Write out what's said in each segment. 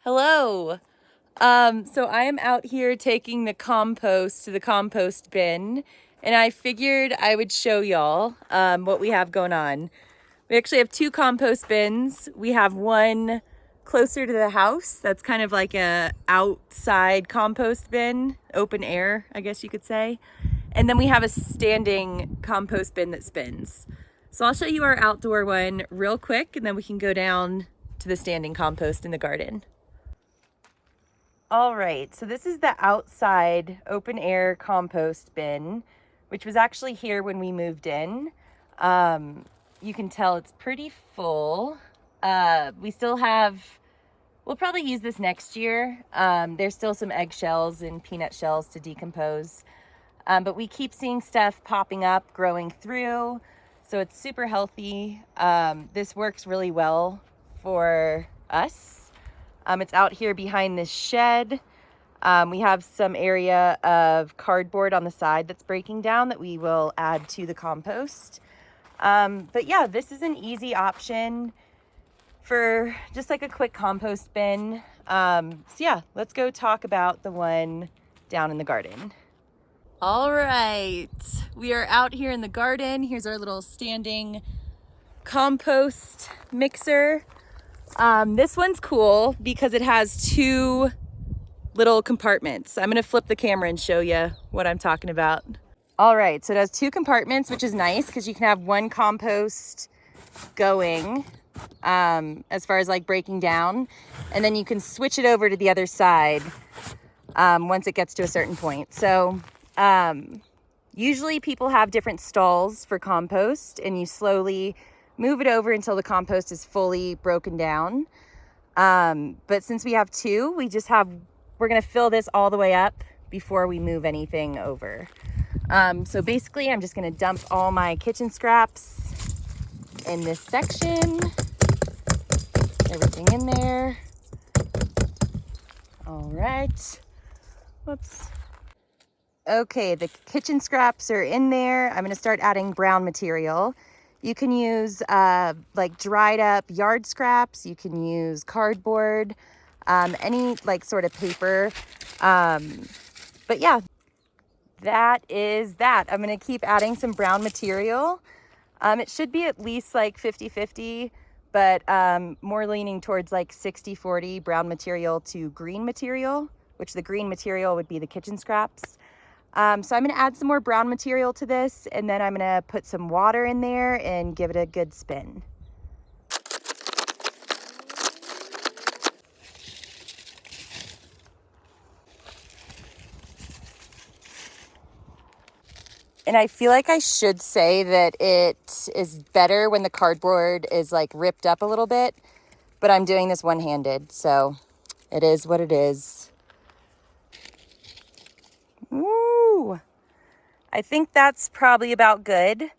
Hello. So I am out here taking the compost to the compost bin, and I figured I would show y'all what we have going on. We actually have two compost bins. We have one closer to the house that's kind of like a outside compost bin, open air, I guess you could say. And then we have a standing compost bin that spins. So I'll show you our outdoor one real quick, and then we can go down to the standing compost in the garden. All right, so this is the outside open air compost bin, which was actually here when we moved in. You can tell it's pretty full. We still have, we'll probably use this next year. There's still some eggshells and peanut shells to decompose. But we keep seeing stuff popping up, growing through, so it's super healthy. This works really well for us. It's out here behind this shed. We have some area of cardboard on the side that's breaking down that we will add to the compost. But yeah, this is an easy option for just like a quick compost bin. So yeah, let's go talk about the one down in the garden. All right, we are out here in the garden. Here's our little standing compost mixer. This one's cool because it has two little compartments. I'm gonna flip the camera and show you what I'm talking about. All right, so it has two compartments, which is nice because you can have one compost going as far as like breaking down, and then you can switch it over to the other side once it gets to a certain point. So usually people have different stalls for compost, and you slowly move it over until the compost is fully broken down. But since we have two, we're gonna fill this all the way up before we move anything over. So basically I'm just gonna dump all my kitchen scraps in this section. Everything in there. All right, whoops. Okay, the kitchen scraps are in there. I'm gonna start adding brown material. You can use like dried up yard scraps. You can use cardboard, any like sort of paper. But yeah, that is that. I'm gonna keep adding some brown material. It should be at least like 50-50, but more leaning towards like 60-40 brown material to green material, which the green material would be the kitchen scraps. So I'm gonna add some more brown material to this, and then I'm gonna put some water in there and give it a good spin. And I feel like I should say that it is better when the cardboard is like ripped up a little bit, but I'm doing this one-handed, so it is what it is. Woo! I think that's probably about good.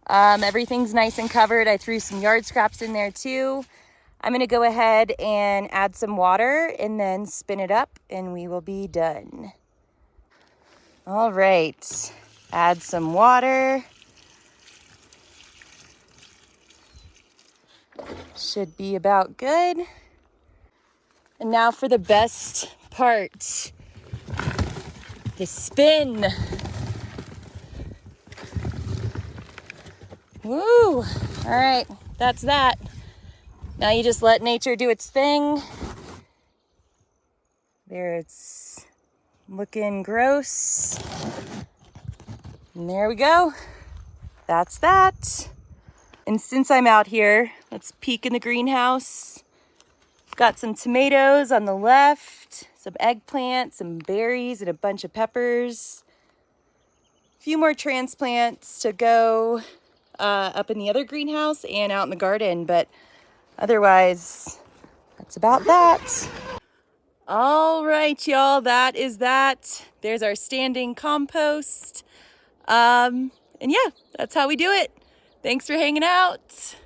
Everything's nice and covered. I threw some yard scraps in there too. I'm gonna go ahead and add some water and then spin it up and we will be done. All right, add some water. Should be about good. And now for the best part, the spin. Woo! All right, that's that. Now you just let nature do its thing. There, it's looking gross. And there we go. That's that. And since I'm out here, let's peek in the greenhouse. Got some tomatoes on the left, some eggplant, some berries, and a bunch of peppers. A few more transplants to go up in the other greenhouse and out in the garden, but otherwise, that's about that. All right, y'all, that is that. There's our standing compost. And yeah, that's how we do it. Thanks for hanging out.